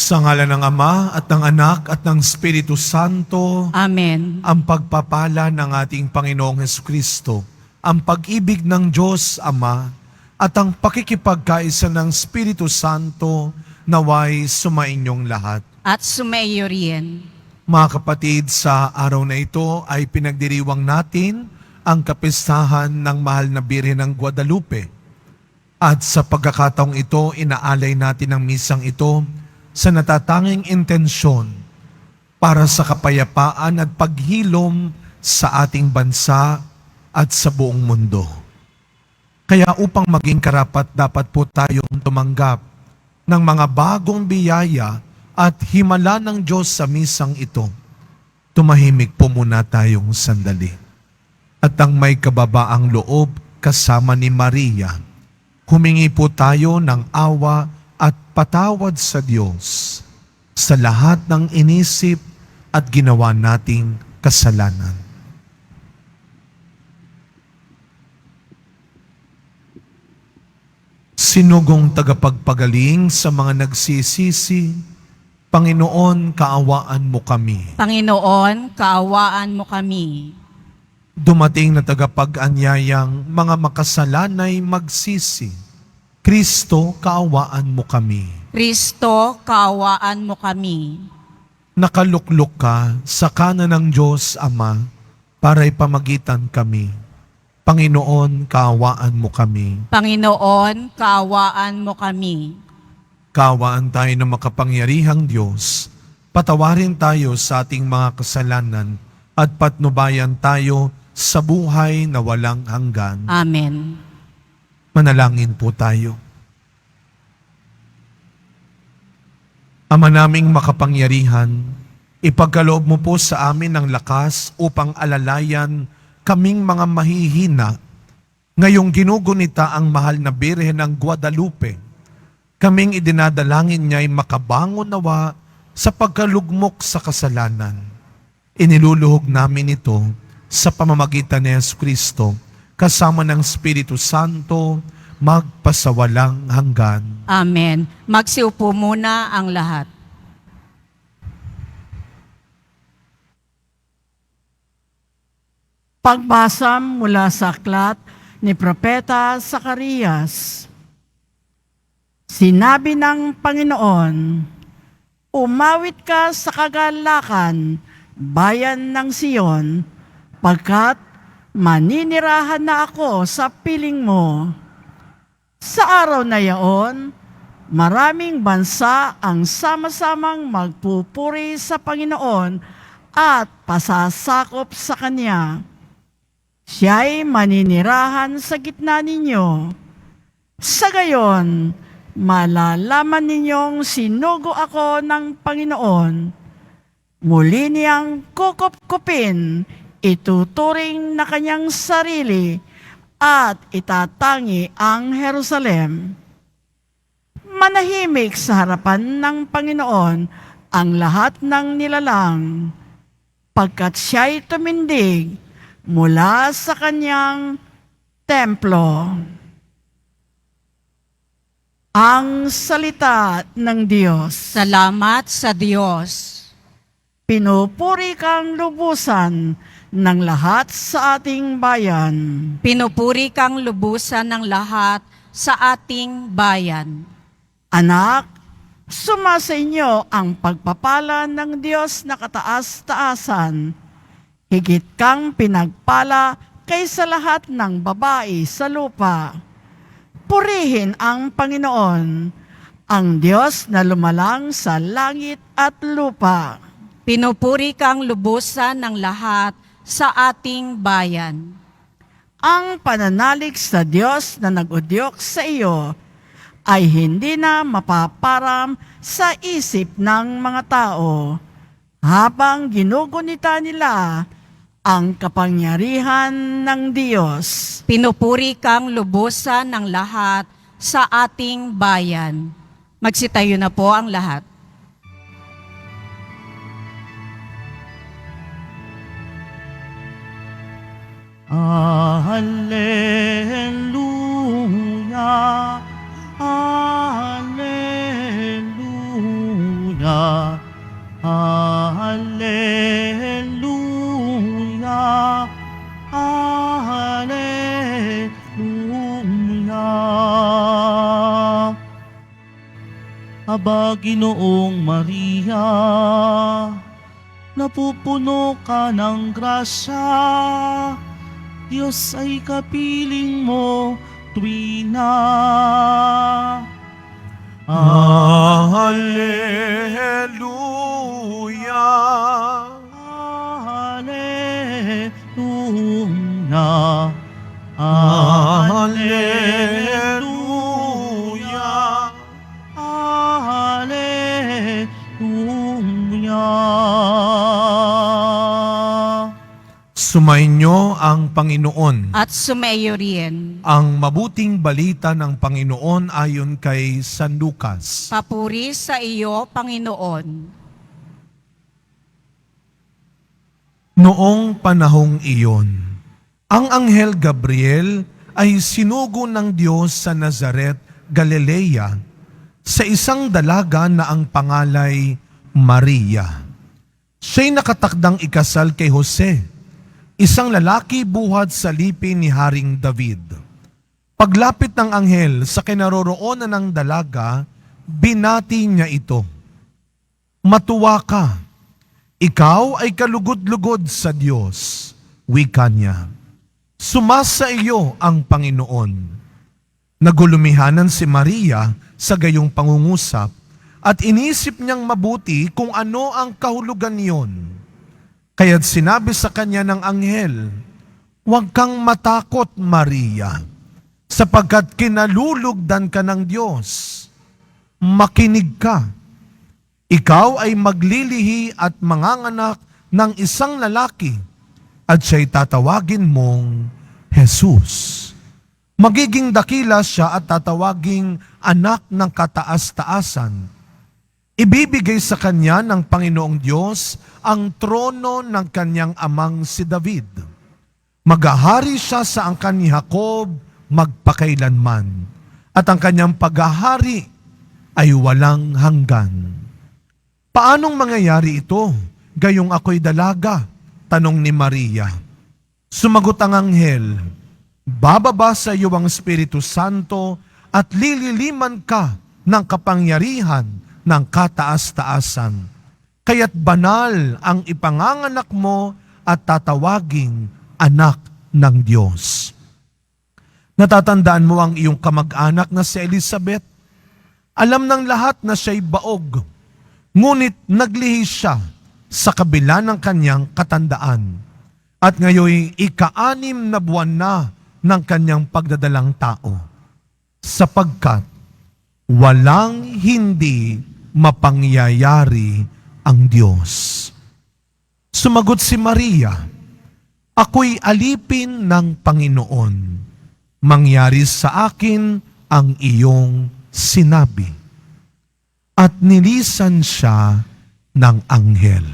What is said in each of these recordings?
Sa ngalan ng Ama at ng Anak at ng Espiritu Santo, Amen. ang pagpapala ng ating Panginoong Hesukristo, ang pag-ibig ng Diyos Ama, at ang pakikipagkaisa ng Espiritu Santo naway sumainyong lahat. At sumaiyo riyan. Mga kapatid, sa araw na ito ay pinagdiriwang natin ang kapistahan ng mahal na Birhen ng Guadalupe. At sa pagkakataong ito, inaalay natin ang misang ito sa natatanging intensyon para sa kapayapaan at paghilom sa ating bansa at sa buong mundo. Kaya upang maging karapat dapat po tayong tumanggap ng mga bagong biyaya at himala ng Diyos sa misang ito. Tumahimik po muna tayong sandali. At ang may kababaang loob kasama ni Maria, humingi po tayo ng awa at patawad sa Diyos sa lahat ng inisip at ginawa nating kasalanan. Sinugong tagapagpagaling sa mga nagsisisi, Panginoon, kaawaan mo kami. Panginoon, kaawaan mo kami. Dumating na tagapag-anyayang mga makasalanay magsisi, Kristo, kaawaan mo kami. Kristo, kaawaan mo kami. Nakaluklok ka sa kanan ng Diyos Ama para ipamagitan kami. Panginoon, kaawaan mo kami. Panginoon, kaawaan mo kami. Kaawaan tayo ng makapangyarihang Diyos. Patawarin tayo sa ating mga kasalanan at patnubayan tayo sa buhay na walang hanggan. Amen. Manalangin po tayo. Ama naming makapangyarihan, ipagkaloob mo po sa amin ang lakas upang alalayan kaming mga mahihina. Ngayong ginugunita ang mahal na Birhen ng Guadalupe, kaming idinadalangin niya'y makabangon nawa sa pagkalugmok sa kasalanan. Iniluluhog namin ito sa pamamagitan ni Jesucristo, kasama ng Espiritu Santo, magpasawalang hanggan. Amen. Magsiupo muna ang lahat. Pagbasa mula sa aklat ni Propeta Zacarias. Sinabi ng Panginoon, umawit ka sa kagalakan, bayan ng Siyon, pagkat maninirahan na ako sa piling mo. Sa araw na yaon, maraming bansa ang sama-samang magpupuri sa Panginoon at pasasakop sa Kanya. Siya'y maninirahan sa gitna ninyo. Sa gayon, malalaman ninyong sinugo ako ng Panginoon. Muli niyang kukup-kupin, ituturing na kanyang sarili at itatangi ang Jerusalem. Manahimik sa harapan ng Panginoon ang lahat ng nilalang, pagkat siya'y tumindig mula sa kanyang templo. Ang salita ng Diyos. Salamat sa Diyos. Pinupuri kang lubusan ng lahat sa ating bayan. Pinupuri kang lubusan ng lahat sa ating bayan. Anak, sumasa inyo ang pagpapala ng Diyos na kataas-taasan. Higit kang pinagpala kaysa lahat ng babae sa lupa. Purihin ang Panginoon, ang Diyos na lumalang sa langit at lupa. Pinupuri kang lubusan ng lahat sa ating bayan. Ang pananalig sa Diyos na nag-udyok sa iyo ay hindi na mapaparam sa isip ng mga tao habang ginugunita nila ang kapangyarihan ng Diyos. Pinupuri kang lubusan ng lahat sa ating bayan. Magsitayo na po ang lahat. Alleluia, Alleluia. Aba, Ginoong Maria, napupuno ka ng grasya, Diyos ay kapiling mo tuwina. Hallelujah! Hallelujah. Hallelujah! Hallelujah. Sumainyo ang Panginoon. At sumayo rin. Ang mabuting balita ng Panginoon ayon kay San Lucas. Papuri sa iyo, Panginoon. Noong panahong iyon, ang Anghel Gabriel ay sinugo ng Diyos sa Nazaret, Galilea, sa isang dalaga na ang pangalay Maria. Siya'y nakatakdang ikasal kay Jose, isang lalaki buhat sa lipi ni Haring David. Paglapit ng anghel sa kinaroroonan ng dalaga, binati niya ito. Matuwa ka, ikaw ay kalugod-lugod sa Diyos, wika niya. Sumasa iyo ang Panginoon. Nagulumihanan si Maria sa gayong pangungusap at inisip niyang mabuti kung ano ang kahulugan niyon. Kaya't sinabi sa kanya ng anghel, "Huwag kang matakot, Maria, sapagkat kinalulugdan ka ng Diyos. Makinig ka. Ikaw ay maglilihi at manganganak ng isang lalaki at siya'y tatawagin mong Jesus. Magiging dakila siya at tatawaging anak ng kataas-taasan. Ibibigay sa kanya ng Panginoong Diyos ang trono ng kanyang amang si David. Maghahari siya sa angkan ni Jacob magpakailanman, at ang kanyang paghahari ay walang hanggan." Paanong mangyayari ito? Gayong ako'y dalaga, tanong ni Maria. Sumagot ang anghel, "Bababa sa iyo ang Espiritu Santo at lililiman ka ng kapangyarihan ng kataas-taasan. Kaya't banal ang ipanganganak mo at tatawaging anak ng Diyos." Natatandaan mo ang iyong kamag-anak na si Elizabeth? Alam ng lahat na siya'y baog, ngunit naglihi siya sa kabila ng kanyang katandaan. At ngayon, ika-6 na buwan na ng kanyang pagdadalang tao, sapagkat walang hindi mapangyayari ang Diyos. Sumagot si Maria, "Ako'y alipin ng Panginoon. Mangyari sa akin ang iyong sinabi." At nilisan siya ng anghel.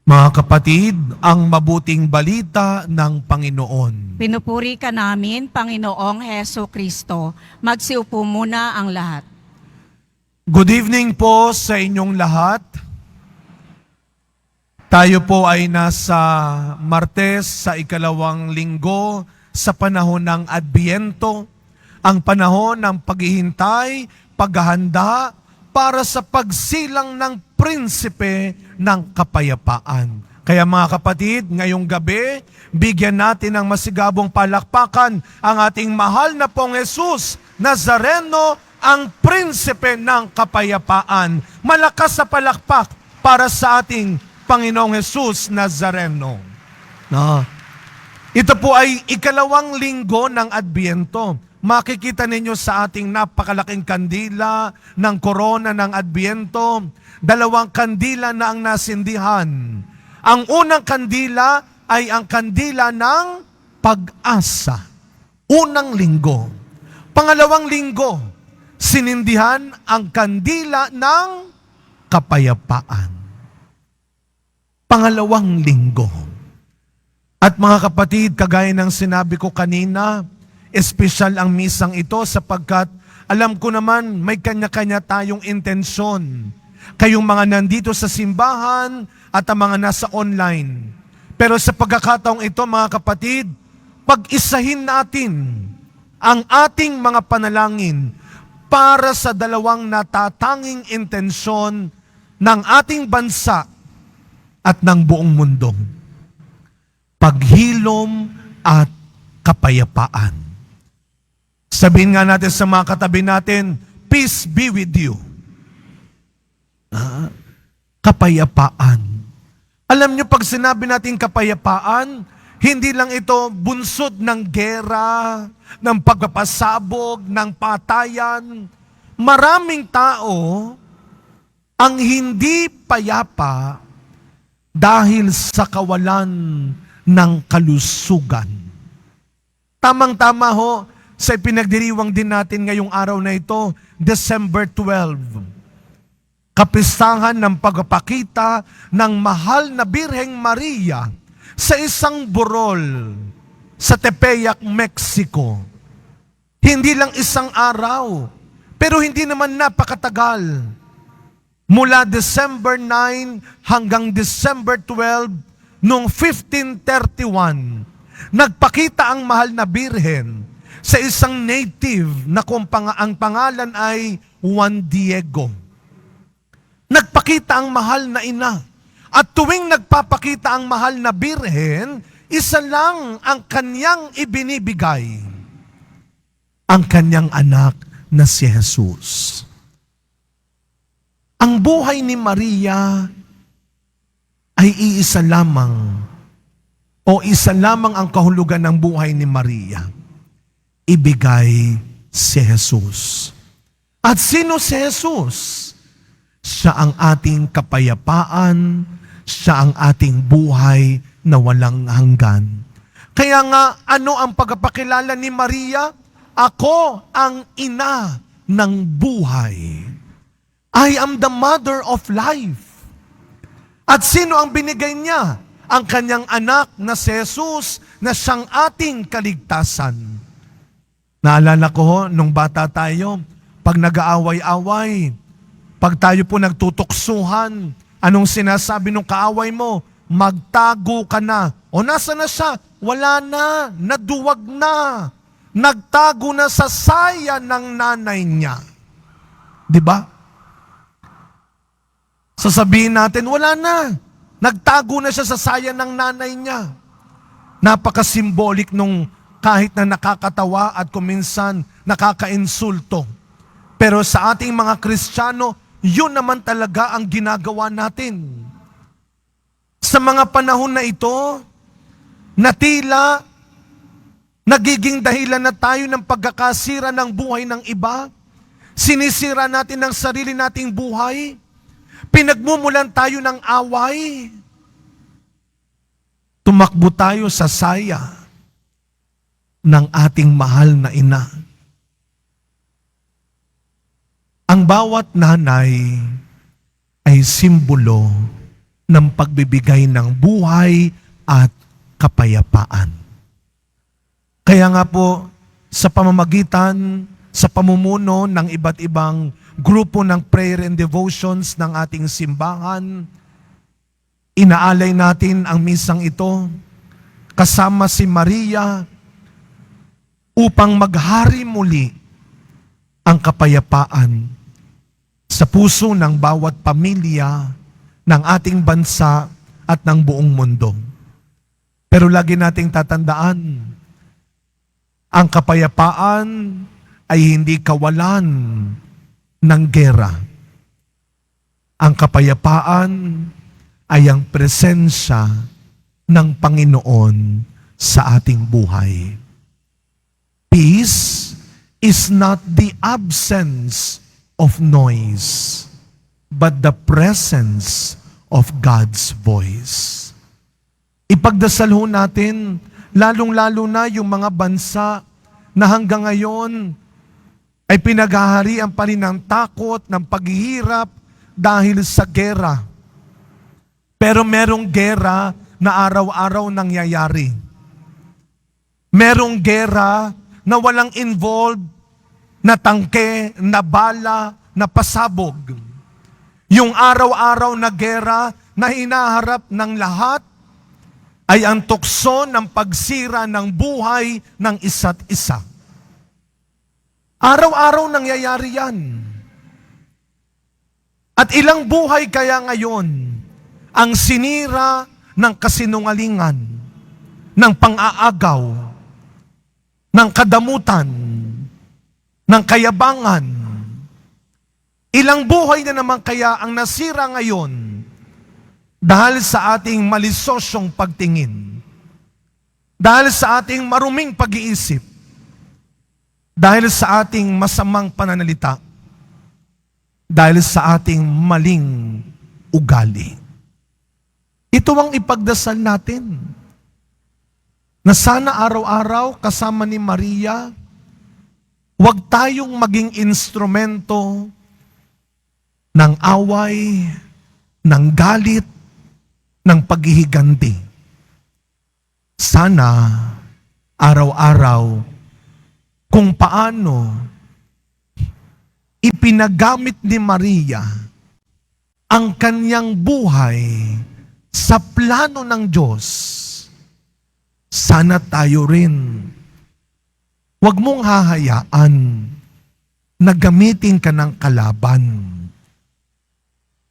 Mga kapatid, ang mabuting balita ng Panginoon. Pinupuri ka namin, Panginoong Heso Kristo. Magsiupo muna ang lahat. Good evening po sa inyong lahat. Tayo po ay nasa Martes sa ikalawang linggo sa panahon ng Adbyento, ang panahon ng paghihintay, paghahanda para sa pagsilang ng prinsipe ng kapayapaan. Kaya mga kapatid, ngayong gabi, bigyan natin ng masigabong palakpakan ang ating mahal na pong Jesus Nazareno, ang prinsipe ng kapayapaan. Malakas sa palakpak para sa ating Panginoong Jesus Nazareno. Ito po ay ikalawang linggo ng Adbyento. Makikita ninyo sa ating napakalaking kandila ng korona ng Adbyento, 2 kandila na ang nasindihan. Ang unang kandila ay ang kandila ng pag-asa. Unang linggo. Pangalawang linggo, sinindihan ang kandila ng kapayapaan. Pangalawang linggo. At mga kapatid, kagaya ng sinabi ko kanina, espesyal ang misang ito sapagkat alam ko naman may kanya-kanya tayong intensyon. Kayong mga nandito sa simbahan at ang mga nasa online. Pero sa pagkakataong ito mga kapatid, pag-isahin natin ang ating mga panalangin para sa dalawang natatanging intensyon ng ating bansa at ng buong mundo. Paghilom at kapayapaan. Sabihin nga natin sa mga katabi natin, peace be with you. Kapayapaan. Alam niyo, pag sinabi natin kapayapaan, hindi lang ito bunsod ng gera, ng pagpapasabog, ng patayan. Maraming tao ang hindi payapa dahil sa kawalan ng kalusugan. Tamang-tama ho, sa pinagdiriwang din natin ngayong araw na ito, December 12. Kapistahan ng pagpapakita ng mahal na Birheng Maria sa isang burol sa Tepeyac, Mexico. Hindi lang isang araw, pero hindi naman napakatagal. Mula December 9 hanggang December 12 noong 1531, nagpakita ang mahal na Birhen sa isang native na ang pangalan ay Juan Diego. Nagpakita ang mahal na ina. At tuwing nagpapakita ang mahal na Birhen, isa lang ang kanyang ibinibigay. Ang kanyang anak na si Jesus. Ang buhay ni Maria ay iisa lamang o isa lamang ang kahulugan ng buhay ni Maria. Ibigay si Jesus. At sino si Jesus? Siya ang ating kapayapaan, siya ang ating buhay na walang hanggan. Kaya nga, ano ang pagpapakilala ni Maria? Ako ang ina ng buhay. I am the mother of life. At sino ang binigay niya? Ang kanyang anak na si Jesus na siyang ating kaligtasan. Naalala ko ho, nung bata tayo, pag nag-aaway-away, pag tayo po nagtutuksuhan, anong sinasabi ng kaaway mo? Magtago ka na. O nasa na siya? Wala na. Naduwag na. Nagtago na sa saya ng nanay niya. Di ba? Sasabihin natin, wala na. Nagtago na siya sa saya ng nanay niya. Napaka-symbolic nung kahit na nakakatawa at kuminsan nakaka-insulto. Pero sa ating mga Kristiyano, yun naman talaga ang ginagawa natin. Sa mga panahon na ito, na tila nagiging dahilan na tayo ng pagkakasira ng buhay ng iba, sinisira natin ang sarili nating buhay, pinagmumulan tayo ng away, tumakbo tayo sa saya ng ating mahal na ina. Ang bawat nanay ay simbolo ng pagbibigay ng buhay at kapayapaan. Kaya nga po, sa pamamagitan, sa pamumuno ng iba't ibang grupo ng prayer and devotions ng ating simbahan, inaalay natin ang misang ito kasama si Maria upang maghari muli ang kapayapaan sa puso ng bawat pamilya ng ating bansa at ng buong mundo. Pero lagi nating tatandaan, ang kapayapaan ay hindi kawalan ng gera. Ang kapayapaan ay ang presensya ng Panginoon sa ating buhay. Peace is not the absence of noise, but the presence of God's voice. Ipagdasal ho natin, lalong-lalo na yung mga bansa na hanggang ngayon ay pinaghaharian pa rin ng takot, ng paghihirap dahil sa gera. Pero merong gera na araw-araw nangyayari. Merong gera na walang involved, na tangke, na bala, na pasabog. Yung araw-araw na gera na hinaharap ng lahat ay ang tukso ng pagsira ng buhay ng isa't isa. Araw-araw nangyayari yan. At ilang buhay kaya ngayon ang sinira ng kasinungalingan, ng pang-aagaw, ng kadamutan, ng kayabangan. Ilang buhay na naman kaya ang nasira ngayon dahil sa ating malisosyong pagtingin, dahil sa ating maruming pag-iisip, dahil sa ating masamang pananalita, dahil sa ating maling ugali. Ito ang ipagdasal natin, na sana araw-araw kasama ni Maria, huwag tayong maging instrumento ng away, ng galit, ng paghihiganti. Sana araw-araw kung paano ipinagamit ni Maria ang kanyang buhay sa plano ng Diyos, sana tayo rin. Huwag mong hahayaan na gamitin ka ng kalaban.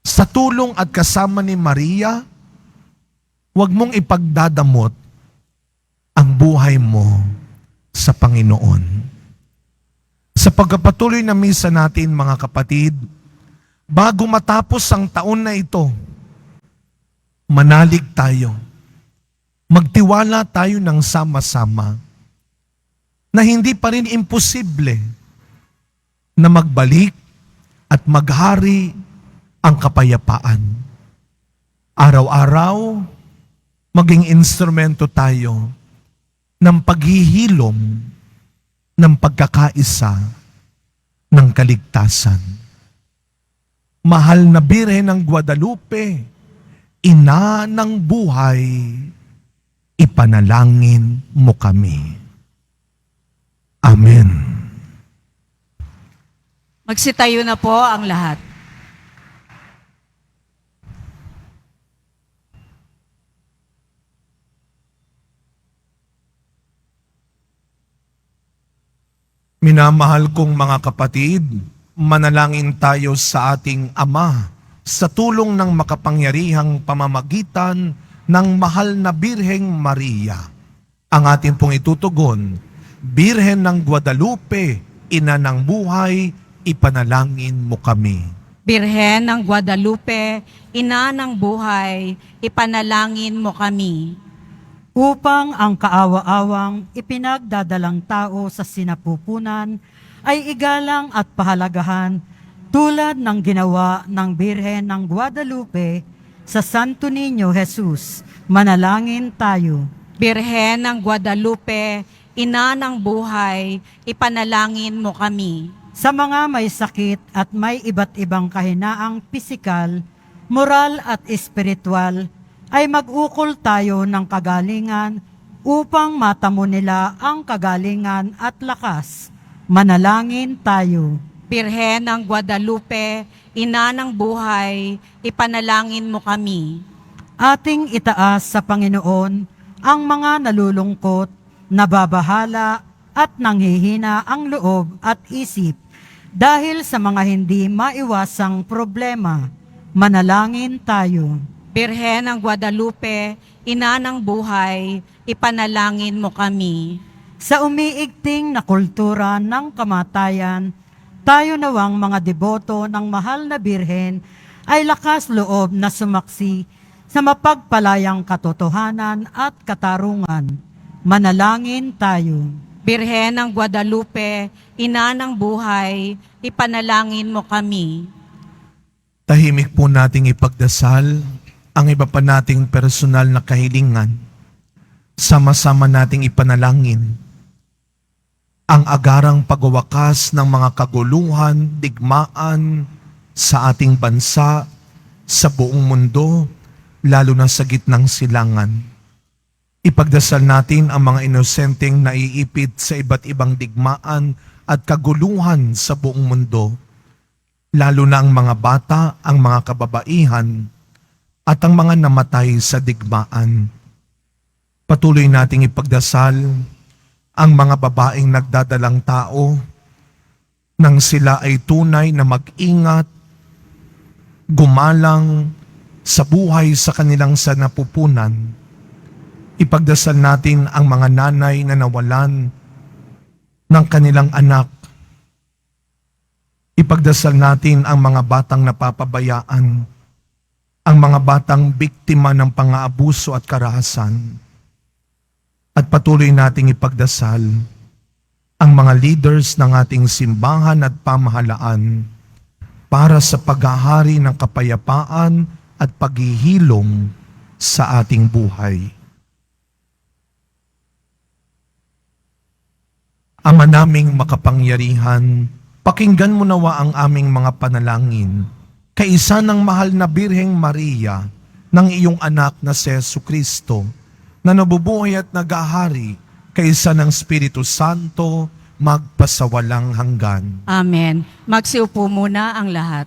Sa tulong at kasama ni Maria, huwag mong ipagdadamot ang buhay mo sa Panginoon. Sa pagpapatuloy na misa natin, mga kapatid, bago matapos ang taon na ito, manalig tayo. Magtiwala tayo ng sama-sama na hindi pa rin imposible na magbalik at maghari ang kapayapaan. Araw-araw, maging instrumento tayo ng paghihilom ng pagkakaisa ng kaligtasan. Mahal na Birhen ng Guadalupe, Ina ng buhay, ipanalangin mo kami. Amen. Magsitayo na po ang lahat. Minamahal kong mga kapatid, manalangin tayo sa ating Ama sa tulong ng makapangyarihang pamamagitan ng mahal na Birheng Maria. Ang atin pong itutugon, Birhen ng Guadalupe, Ina ng buhay, ipanalangin mo kami. Birhen ng Guadalupe, Ina ng buhay, ipanalangin mo kami. Upang ang kaawa-awang ipinagdadalang tao sa sinapupunan ay igalang at pahalagahan tulad ng ginawa ng Birhen ng Guadalupe sa Santo Niño Jesus. Manalangin tayo. Birhen ng Guadalupe, Ina ng buhay, ipanalangin mo kami. Sa mga may sakit at may iba't ibang kahinaang pisikal, moral at espiritual, ay mag-ukol tayo ng kagalingan upang matamo nila ang kagalingan at lakas. Manalangin tayo. Birhen ng Guadalupe, Ina ng buhay, ipanalangin mo kami. Ating itaas sa Panginoon ang mga nalulungkot, nababahala at nanghihina ang loob at isip dahil sa mga hindi maiwasang problema. Manalangin tayo. Birhen ng Guadalupe, Ina ng buhay, ipanalangin mo kami. Sa umiigting na kultura ng kamatayan, tayo nawang mga deboto ng mahal na Birhen ay lakas loob na sumaksi sa mapagpalayang katotohanan at katarungan. Manalangin tayo. Birhen ng Guadalupe, Ina ng buhay, ipanalangin mo kami. Tahimik po nating ipagdasal ang iba pa nating personal na kahilingan. Sama-sama nating ipanalangin ang agarang pagwawakas ng mga kaguluhan, digmaan sa ating bansa, sa buong mundo, lalo na sa gitnang silangan. Ipagdasal natin ang mga inosenteng naiipit sa iba't ibang digmaan at kaguluhan sa buong mundo, lalo na ang mga bata, ang mga kababaihan, at ang mga namatay sa digmaan. Patuloy nating ipagdasal ang mga babaeng nagdadalang tao nang sila ay tunay na mag-ingat, gumalang sa buhay sa kanilang sanapupunan. Ipagdasal natin ang mga nanay na nawalan ng kanilang anak. Ipagdasal natin ang mga batang napapabayaan, ang mga batang biktima ng pang-aabuso at karahasan. At patuloy nating ipagdasal ang mga leaders ng ating simbahan at pamahalaan para sa paghahari ng kapayapaan at paghihilom sa ating buhay. Ama naming makapangyarihan, pakinggan mo nawa ang aming mga panalangin, kaisa ng mahal na Birheng Maria, ng iyong anak na si Jesucristo, na nabubuhay at nagahari, kaisa ng Espiritu Santo, magpasawalang hanggan. Amen. Magsiupo muna ang lahat.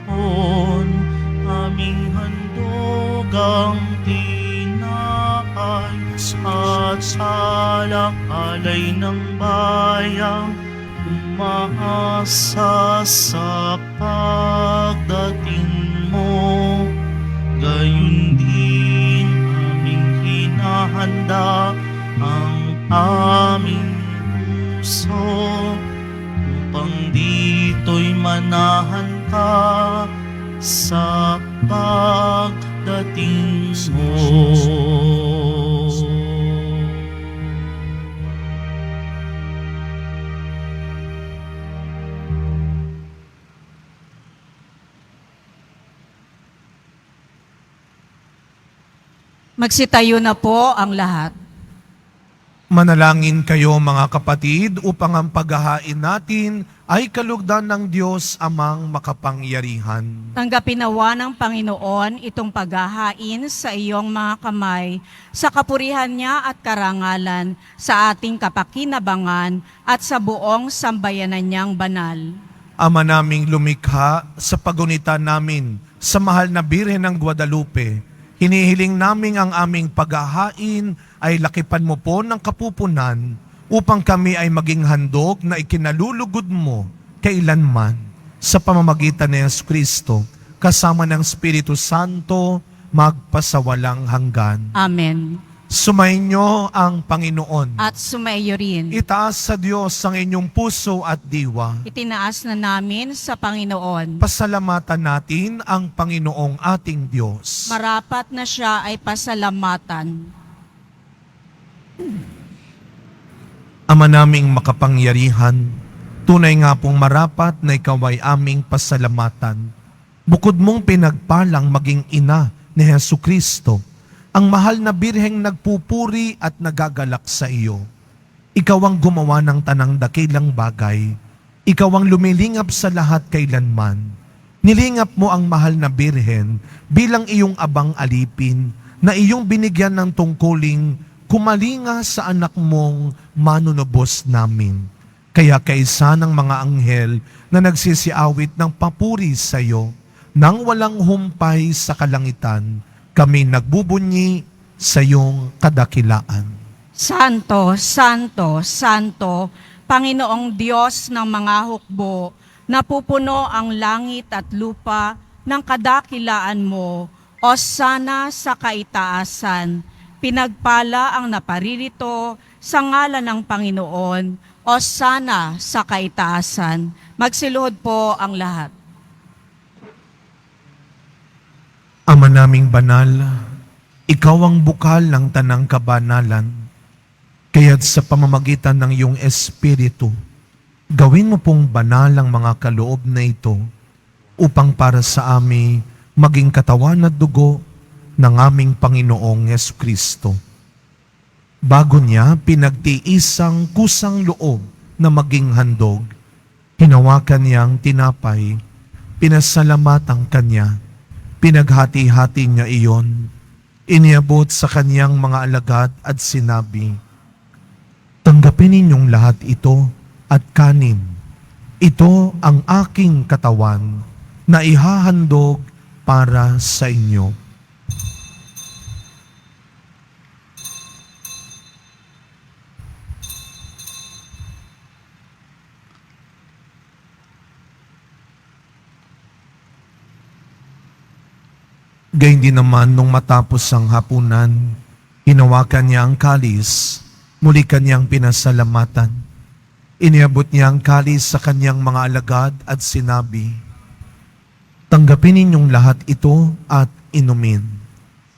Panginoon, aming handog ang tinapay at salak-alay ng bayang umaasa sa pagdating mo. Gayon din aming hinahanda ang aming puso upang dito'y manahan ka sa pagdating mo. Magsitayo na po ang lahat. Manalangin kayo mga kapatid upang ang paghahain natin ay kalugdan ng Diyos amang makapangyarihan. Tanggapin nawa ng Panginoon itong paghahain sa iyong mga kamay sa kapurihan niya at karangalan sa ating kapakinabangan at sa buong sambayanan niyang banal. Ama naming lumikha, sa pagunita namin sa mahal na Birhen ng Guadalupe, hinihiling namin ang aming paghahain ay lakipan mo po ng kapupunan upang kami ay maging handog na ikinalulugod mo kailanman sa pamamagitan ni Jesucristo kasama ng Espiritu Santo magpasawalang hanggan. Amen. Sumainyo ang Panginoon. At sumaiyo rin. Itaas sa Diyos ang inyong puso at diwa. Itinaas na namin sa Panginoon. Pasalamatan natin ang Panginoong ating Diyos. Marapat na siya ay pasalamatan. Ama naming makapangyarihan, tunay nga pong marapat na ikaw ay aming pasalamatan. Bukod mong pinagpalang maging ina ni Jesucristo, ang mahal na Birheng nagpupuri at nagagalak sa iyo. Ikaw ang gumawa ng tanang dakilang bagay. Ikaw ang lumilingap sa lahat kailanman. Nilingap mo ang mahal na Birhen bilang iyong abang alipin na iyong binigyan ng tungkuling kumalinga sa anak mong manunubos namin. Kaya kaisa ng mga anghel na nagsisiawit ng papuri sa iyo, nang walang humpay sa kalangitan, kami nagbubunyi sa iyong kadakilaan. Santo, Santo, Santo, Panginoong Diyos ng mga hukbo, napupuno ang langit at lupa ng kadakilaan mo, o sana sa kaitaasan. Pinagpala ang naparirito sa ngalan ng Panginoon, o sana sa kaitaasan. Magsiluhod po ang lahat. Ama naming banal, ikaw ang bukal ng tanang kabanalan. Kaya't sa pamamagitan ng iyong Espiritu, gawin mo pong banal ang mga kaloob na ito upang para sa amin maging katawan at dugo ng aming Panginoong Jesucristo. Bago niya pinagtiisang kusang loob na maging handog, hinawakan niyang tinapay, pinasalamatan kanya, pinaghati-hati niya iyon, iniabot sa kaniyang mga alagad at sinabi, "Tanggapin ninyong lahat ito at kanin. Ito ang aking katawan na ihahandog para sa inyo. Gayun din naman nung matapos ang hapunan, hinawakan niya ang kalis, muli kanyang pinasalamatan. Iniabot niya ang kalis sa kanyang mga alagad at sinabi, "Tanggapin ninyong lahat ito at inumin.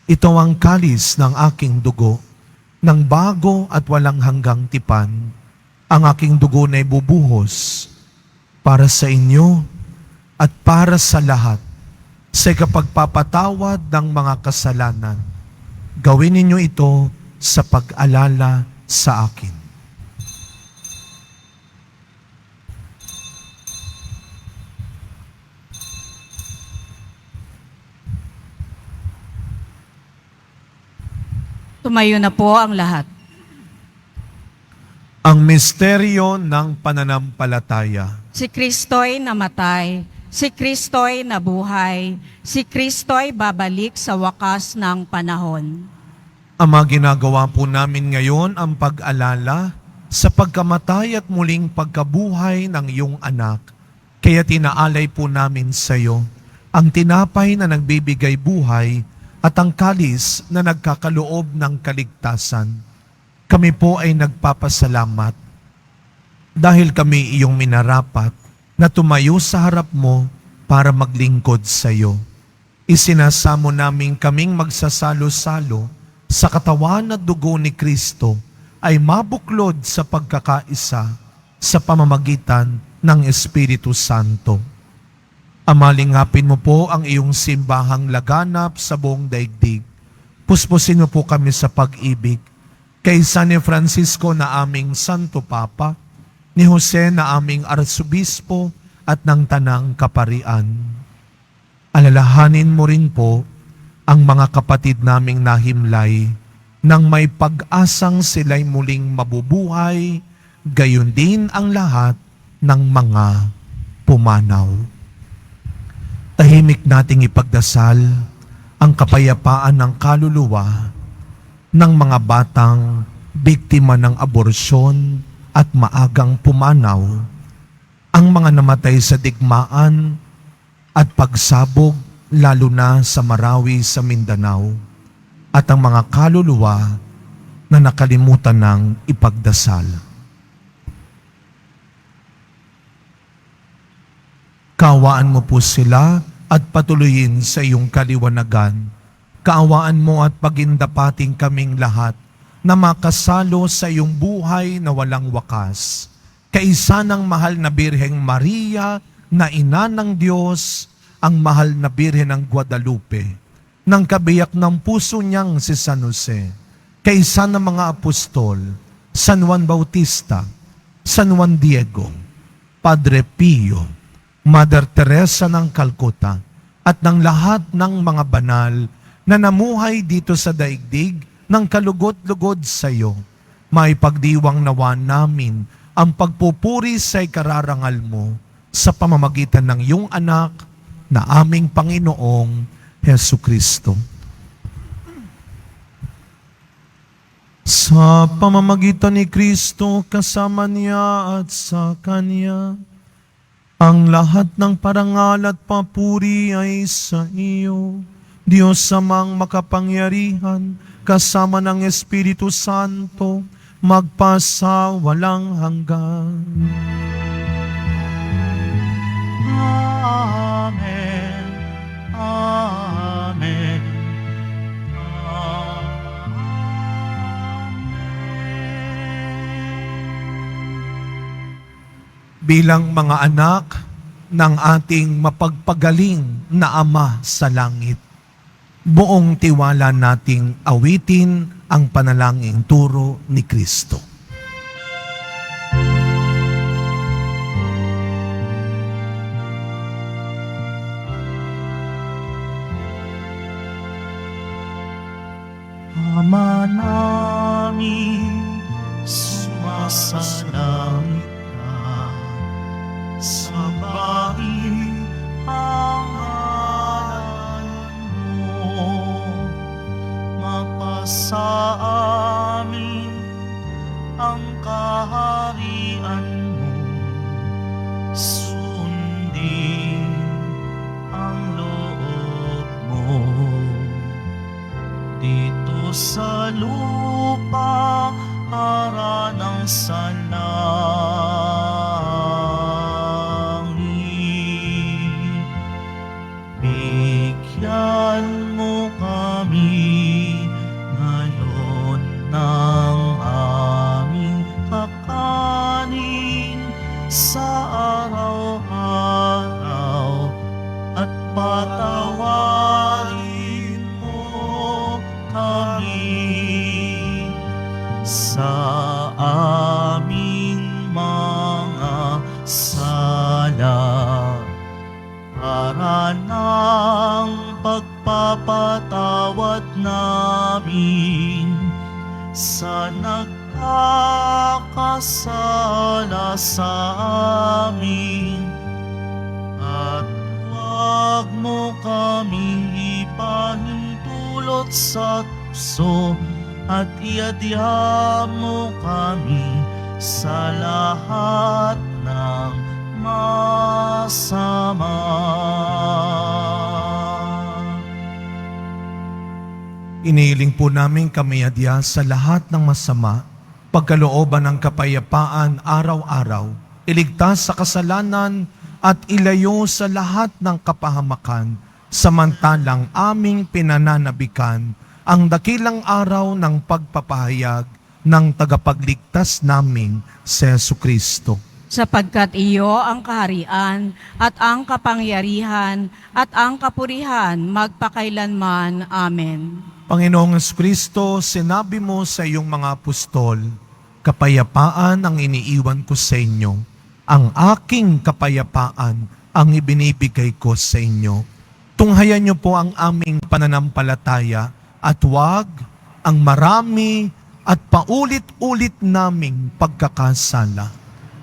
Ito ang kalis ng aking dugo, ng bago at walang hanggang tipan. Ang aking dugo na ibubuhos para sa inyo at para sa lahat sa kapagpapatawad ng mga kasalanan. Gawin ninyo ito sa pag-alala sa akin." Tumayo na po ang lahat. Ang misteryo ng pananampalataya. Si Kristo'y namatay, si Kristo'y nabuhay, si Kristo'y babalik sa wakas ng panahon. Ama, ginagawa po namin ngayon ang pag-alala sa pagkamatay at muling pagkabuhay ng iyong anak. Kaya tinaalay po namin sa iyo ang tinapay na nagbibigay buhay at ang kalis na nagkakaloob ng kaligtasan. Kami po ay nagpapasalamat dahil kami iyong minarapat na tumayo sa harap mo para maglingkod sa iyo. Isinasamo namin kaming magsasalo-salo sa katawan at dugo ni Kristo ay mabuklod sa pagkakaisa sa pamamagitan ng Espiritu Santo. Amalingapin mo po ang iyong simbahang laganap sa buong daigdig. Puspusin mo po kami sa pag-ibig kay San Francisco na aming Santo Papa, ni Jose na aming Arsobispo at ng Tanang Kaparian. Alalahanin mo rin po ang mga kapatid naming nahimlay nang may pag-asang sila'y muling mabubuhay, gayon din ang lahat ng mga pumanaw. Tahimik nating ipagdasal ang kapayapaan ng kaluluwa ng mga batang biktima ng aborsyon at maagang pumanaw, ang mga namatay sa digmaan at pagsabog lalo na sa Marawi sa Mindanao, at ang mga kaluluwa na nakalimutan ng ipagdasal. Kaawaan mo po sila at patuloyin sa iyong kaliwanagan. Kaawaan mo at pagindapating kaming lahat na makasalo sa iyong buhay na walang wakas. Kaisa ng mahal na Birheng Maria na ina ng Diyos, ang mahal na Birhen ng Guadalupe, ng kabiyak ng puso niyang si San Jose, kaisa ng mga apostol, San Juan Bautista, San Juan Diego, Padre Pio, Mother Teresa ng Calcutta, at ng lahat ng mga banal na namuhay dito sa daigdig ng kalugot-lugod sa iyo. May pagdiwang nawa namin ang pagpupuri sa ikararangal mo sa pamamagitan ng iyong anak na aming Panginoong Hesu Kristo. Sa pamamagitan ni Kristo, kasama niya at sa Kanya, ang lahat ng parangal at papuri ay sa iyo, Diyos Amang makapangyarihan, kasama ng Espiritu Santo, magpasa walang hanggan. Amen. Amen. Bilang mga anak ng ating mapagpagaling na Ama sa langit, buong tiwala nating awitin ang panalangin turo ni Kristo. Ama namin, sumasalangit ka, sambahin ang sa lupa para ng sa langit. Bigyan mo kami ngayon ng aming kakanin sa araw-araw at patawarin mo kami sa aming mga sala para ng pagpapatawad namin sa nagkakasala sa amin, at huwag mo kaming ipahintulot sa tukso, at iadya mo kami sa lahat ng masama. Iniiling po namin kami adya sa lahat ng masama, pagkalooban ng kapayapaan araw-araw, iligtas sa kasalanan at ilayo sa lahat ng kapahamakan, samantalang aming pinananabikan ang dakilang araw ng pagpapahayag ng tagapagligtas naming si Jesucristo. Sapagkat iyo ang kaharian at ang kapangyarihan at ang kapurihan magpakailanman. Amen. Panginoong Jesucristo, sinabi mo sa iyong mga apostol, kapayapaan ang iniiwan ko sa inyo, ang aking kapayapaan ang ibinibigay ko sa inyo. Tunghayan niyo po ang aming pananampalataya at huwag ang marami at paulit-ulit naming pagkakasala.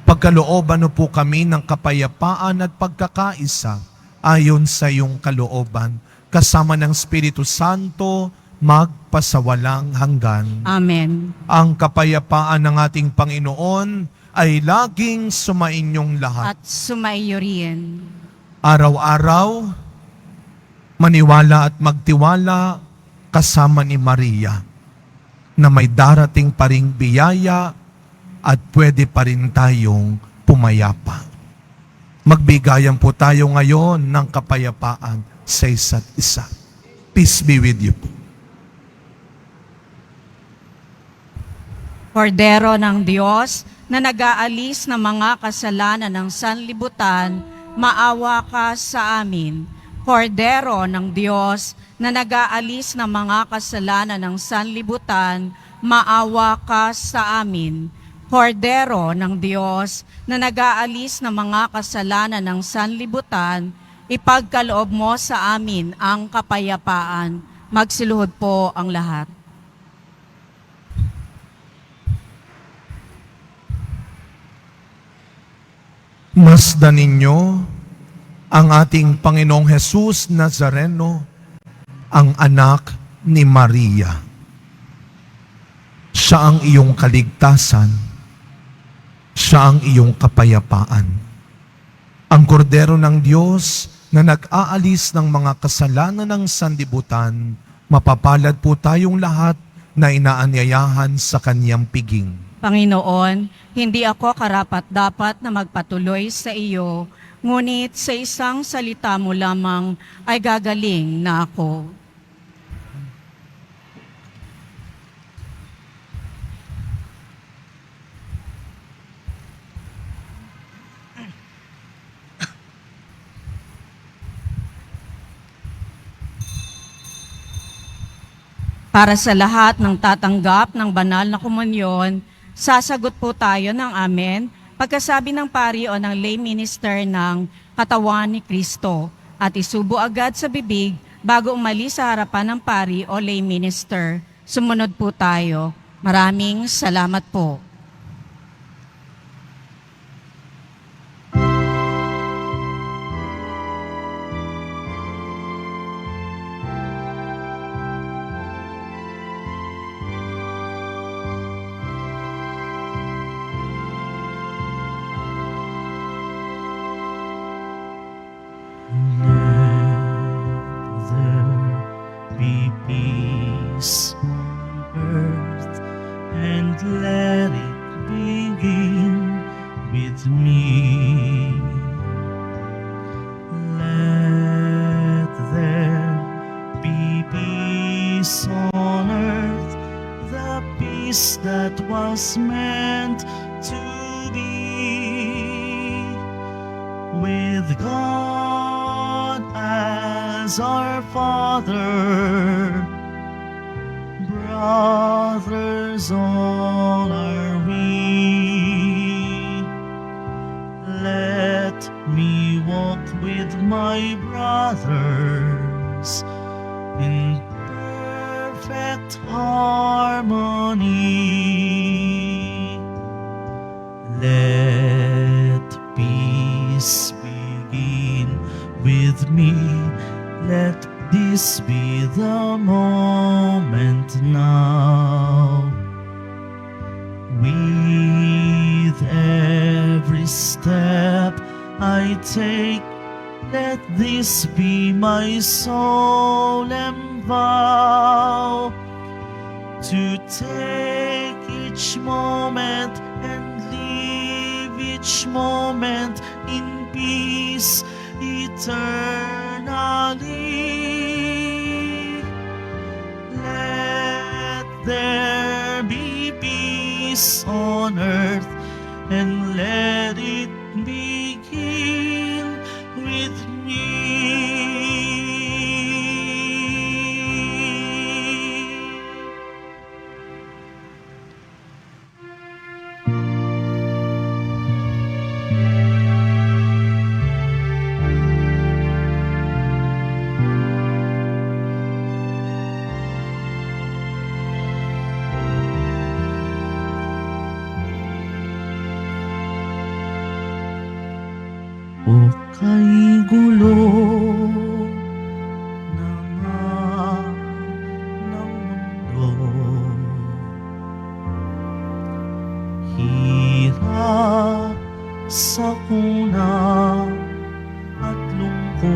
Pagkalooban niyo po kami ng kapayapaan at pagkakaisa ayon sa iyong kalooban, kasama ng Espiritu Santo, magpasawalang hanggan. Amen. Ang kapayapaan ng ating Panginoon ay laging sumainyong lahat. At sumaiyo rin. Araw-araw, maniwala at magtiwala kasama ni Maria na may darating pa ring biyaya at pwede pa rin tayong pumayapa. Magbigayan po tayo ngayon ng kapayapaan sa isa't isa. Peace be with you po. Kordero ng Diyos na nag-aalis ng mga kasalanan ng sanlibutan, maawa ka sa amin. Kordero ng Diyos na nag-aalis ng mga kasalanan ng sanlibutan, maawa ka sa amin. Kordero ng Diyos na nag-aalis ng mga kasalanan ng sanlibutan, ipagkaloob mo sa amin ang kapayapaan. Magsiluhod po ang lahat. Masdan ninyo ang ating Panginoong Jesus Nazareno, ang anak ni Maria. Siya ang iyong kaligtasan. Siya ang iyong kapayapaan. Ang kordero ng Diyos na nag-aalis ng mga kasalanan ng sanlibutan, mapapalad po tayong lahat na inaanyayahan sa kanyang piging. Panginoon, hindi ako karapat-dapat na magpatuloy sa iyo, ngunit sa isang salita mo lamang ay gagaling na ako. Para sa lahat ng tatanggap ng banal na komunyon, sasagot po tayo ng amen pagkasabi ng pari o ng lay minister ng katawan ni Kristo at isubo agad sa bibig bago umalis sa harapan ng pari o lay minister. Sumunod po tayo. Maraming salamat po. Let there be peace was meant to be. With God as our Father, brothers all are we. Let me walk with my brothers in perfect harmony. Let peace begin with me. Let this be the moment now. With every step I take, let this be my solemn vow, to take each moment and live each moment in peace eternally. Let there be peace on earth, and let it begin with me. O kay gulo naman ng mundo, hirap, sakuna at lungkot,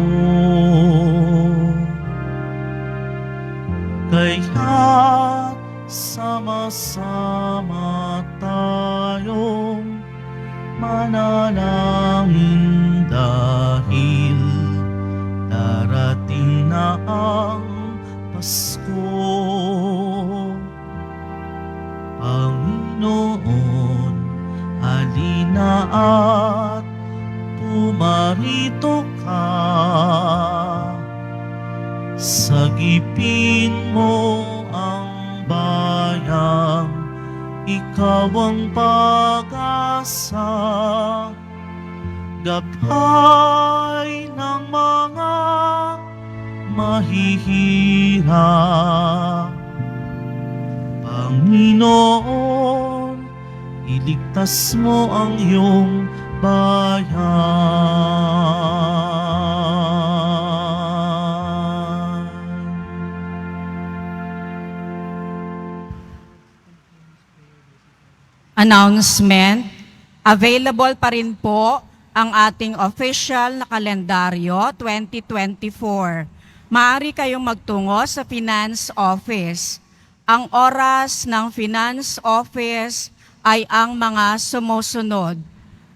kaya't sama-sama tayong manalangin dahil darating na ang Pasko. Panginoon, halina at pumarito ka. Sagipin mo ang bayang ikaw ang pag-asa, gabay ng mga mahihirap. Panginoon, iligtas mo ang iyong bayan. Announcement, available pa rin po ang ating official na kalendaryo 2024. Maaari kayong magtungo sa Finance Office. Ang oras ng Finance Office ay ang mga sumusunod.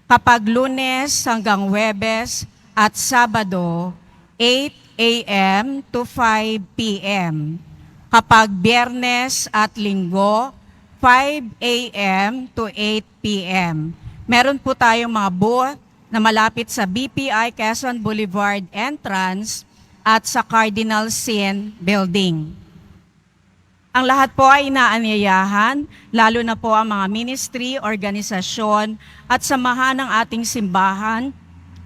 Kapag Lunes hanggang Huwebes at Sabado, 8 a.m. to 5 p.m. Kapag Biyernes at Linggo, 5 a.m. to 8 p.m. Meron po tayong mga booth na malapit sa BPI Quezon Boulevard entrance at sa Cardinal Sin Building. Ang lahat po ay inaanyayahan, lalo na po ang mga ministry, organisasyon at samahan ng ating simbahan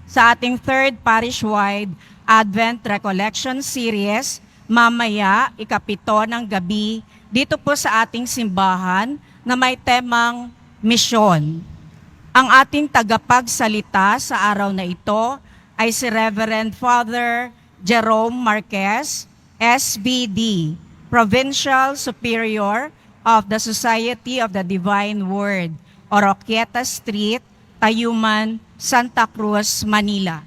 sa ating 3rd Parish-wide Advent Recollection Series mamaya, 7 ng gabi, dito po sa ating simbahan na may temang misyon. Ang ating tagapagsalita sa araw na ito ay si Reverend Father Jerome Marquez, SBD, Provincial Superior of the Society of the Divine Word, Oroquieta Street, Tayuman, Santa Cruz, Manila.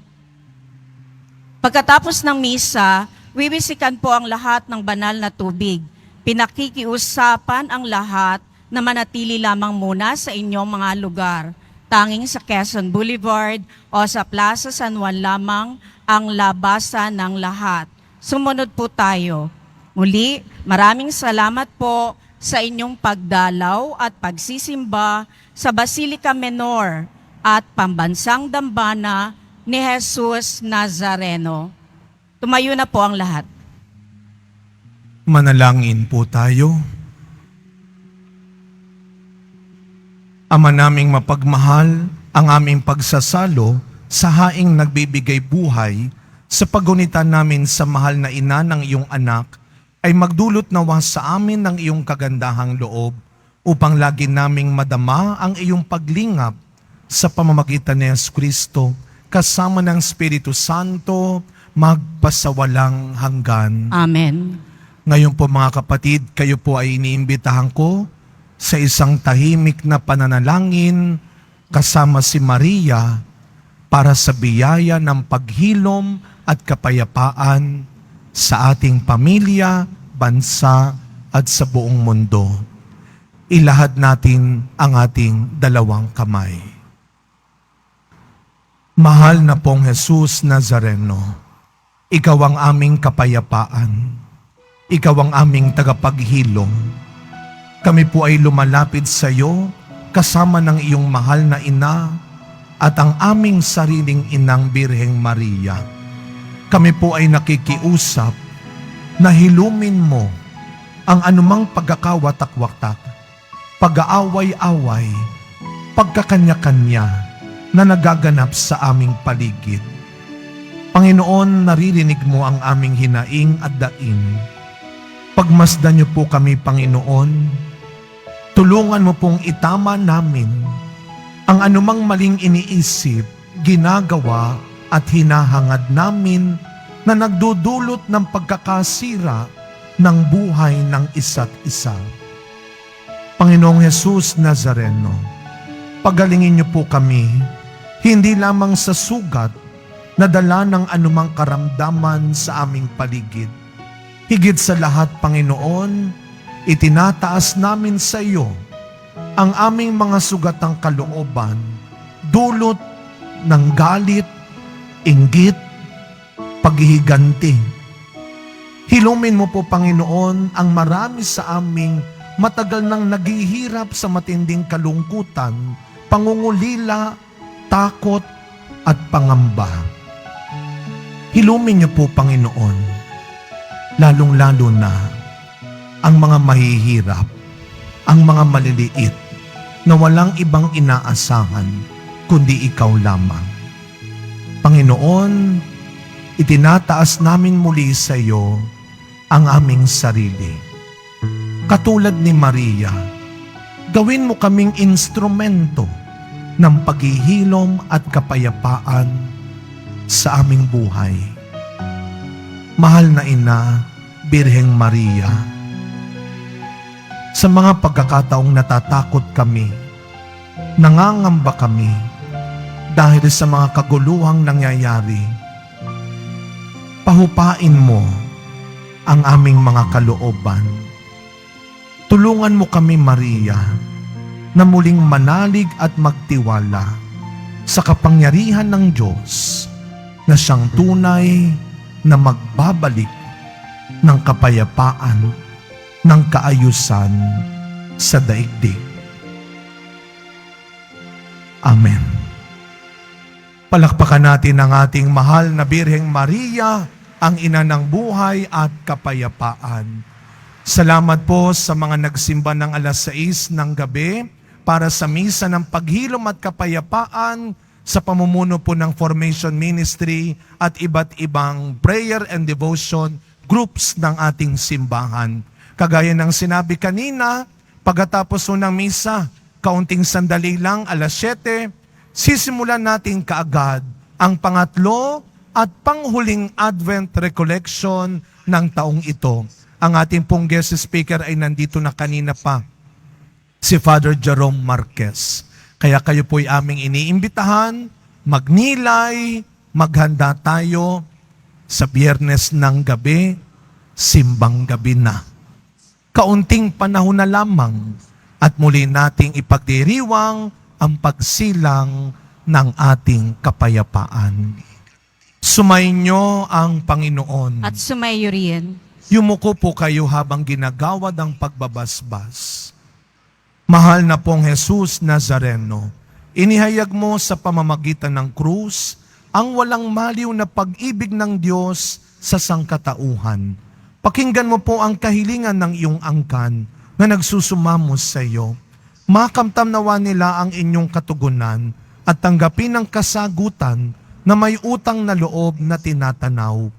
Pagkatapos ng misa, wiwisikan po ang lahat ng banal na tubig. Pinakikiusapan ang lahat na manatili lamang muna sa inyong mga lugar. Tanging sa Quezon Boulevard o sa Plaza San Juan lamang ang labasan ng lahat. Sumunod po tayo. Muli, maraming salamat po sa inyong pagdalaw at pagsisimba sa Basilica Menor at Pambansang Dambana ni Jesus Nazareno. Tumayo na po ang lahat. Manalangin po tayo. Ama naming mapagmahal, ang aming pagsasalo sa haing nagbibigay buhay sa pagunitan namin sa mahal na ina ng iyong anak ay magdulot nawa sa amin ng iyong kagandahang loob upang lagi naming madama ang iyong paglingap sa pamamagitan ni Jesucristo kasama ng Espiritu Santo magpasawalang hanggan. Amen. Ngayon po mga kapatid, kayo po ay iniimbitahan ko sa isang tahimik na pananalangin kasama si Maria para sa biyaya ng paghilom at kapayapaan sa ating pamilya, bansa at sa buong mundo. Ilahad natin ang ating dalawang kamay. Mahal na pong Jesus Nazareno, ikaw ang aming kapayapaan. Ikaw ang aming tagapaghilom. Kami po ay lumalapit sa iyo kasama ng iyong mahal na ina at ang aming sariling inang Birheng Maria. Kami po ay nakikiusap na hilumin mo ang anumang pagkakawatak-watak, pag-aaway-away, pagkakanya-kanya na nagaganap sa aming paligid. Panginoon, naririnig mo ang aming hinaing at daing. Pagmasdan niyo po kami, Panginoon. Tulungan mo pong itama namin ang anumang maling iniisip, ginagawa at hinahangad namin na nagdudulot ng pagkakasira ng buhay ng isa't isa. Panginoong Jesus Nazareno, pagalingin niyo po kami, hindi lamang sa sugat na dala ng anumang karamdaman sa aming paligid. Higit sa lahat, Panginoon, itinataas namin sa iyo ang aming mga sugatang kalooban, dulot ng galit, inggit, paghihiganti. Hilumin mo po, Panginoon, ang marami sa aming matagal nang naghihirap sa matinding kalungkutan, pangungulila, takot, at pangamba. Hilumin niyo po, Panginoon, lalong-lalo na ang mga mahihirap, ang mga maliliit, na walang ibang inaasahan kundi ikaw lamang. Panginoon, itinataas namin muli sa iyo ang aming sarili. Katulad ni Maria, gawin mo kaming instrumento ng paghihilom at kapayapaan sa aming buhay. Mahal na Ina, Birheng Maria, sa mga pagkakataong natatakot kami, nangangamba kami dahil sa mga kaguluhang nangyayari, pahupain mo ang aming mga kalooban. Tulungan mo kami, Maria, na muling manalig at magtiwala sa kapangyarihan ng Diyos na siyang tunay na magbabalik ng kapayapaan, ng kaayusan sa daigdig. Amen. Palakpakan natin ang ating mahal na Birheng Maria, ang ina ng buhay at kapayapaan. Salamat po sa mga nagsimba ng alas 6 ng gabi para sa misa ng paghilom at kapayapaan sa pamumuno po ng Formation Ministry at iba't ibang prayer and devotion groups ng ating simbahan. Kagaya ng sinabi kanina, pagkatapos po ng misa, kaunting sandali lang, alas 7, sisimulan natin kaagad ang pangatlo at panghuling Advent Recollection ng taong ito. Ang ating pong guest speaker ay nandito na kanina pa, si Father Jerome Marquez. Kaya kayo po'y aming iniimbitahan, magnilay, maghanda tayo sa Biyernes ng gabi, simbang gabi na. Kaunting panahon na lamang at muli nating ipagdiriwang ang pagsilang ng ating kapayapaan. Sumainyo ang Panginoon. At sumayo rin. Yumuko po kayo habang ginagawad ang pagbabasbas. Mahal na pong Jesus Nazareno, inihayag mo sa pamamagitan ng krus ang walang maliw na pag-ibig ng Diyos sa sangkatauhan. Pakinggan mo po ang kahilingan ng iyong angkan na nagsusumamos sa iyo. Makamtam nawa nila ang inyong katugunan at tanggapin ang kasagutan na may utang na loob na tinatanaw.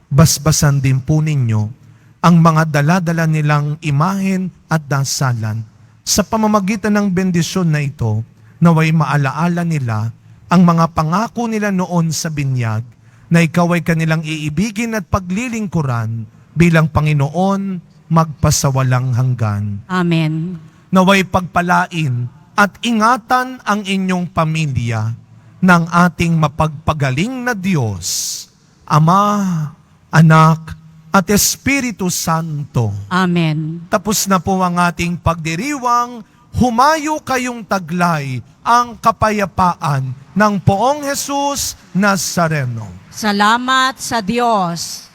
Basbasan din po ninyo ang mga dala-dala nilang imahen at dasalan. Sa pamamagitan ng bendisyon na ito, naway maalaala nila ang mga pangako nila noon sa binyag na ikaw ay kanilang iibigin at paglilingkuran bilang Panginoon magpasawalang hanggan. Amen. Naway pagpalain at ingatan ang inyong pamilya ng ating mapagpagaling na Diyos, Ama, Anak, at Espiritu Santo. Amen. Tapos na po ang ating pagdiriwang, humayo kayong taglay ang kapayapaan ng Poong Jesus Nazareno. Salamat sa Diyos.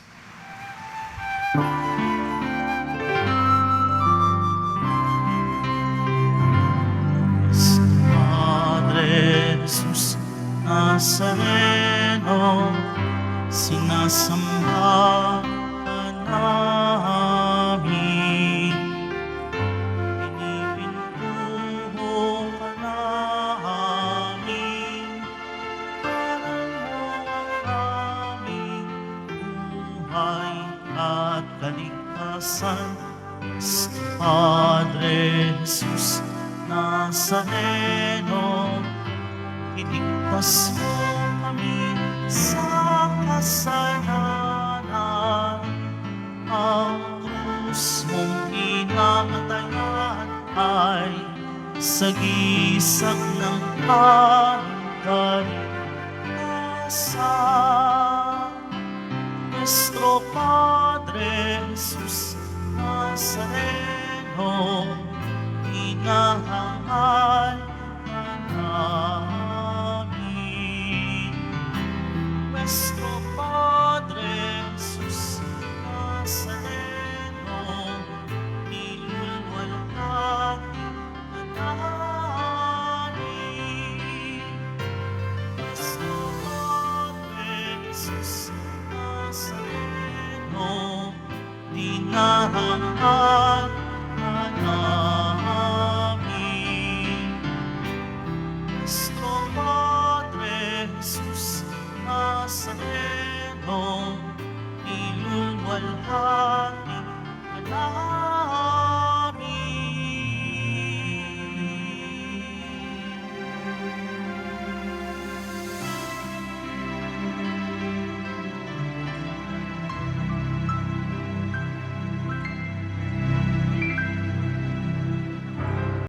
Padre Jesus Nazareno, sinasamba ka namin. Pinipintuho ka namin. Parang mo ang aming buhay at kaligtasan. Padre Jesus Nazareno, iligtas mo kami sa kasalanan. Ang krus mong inamatayan ay sagisag ng kaligtasan. Nuestro Padre Jesus Nazareno, inahangad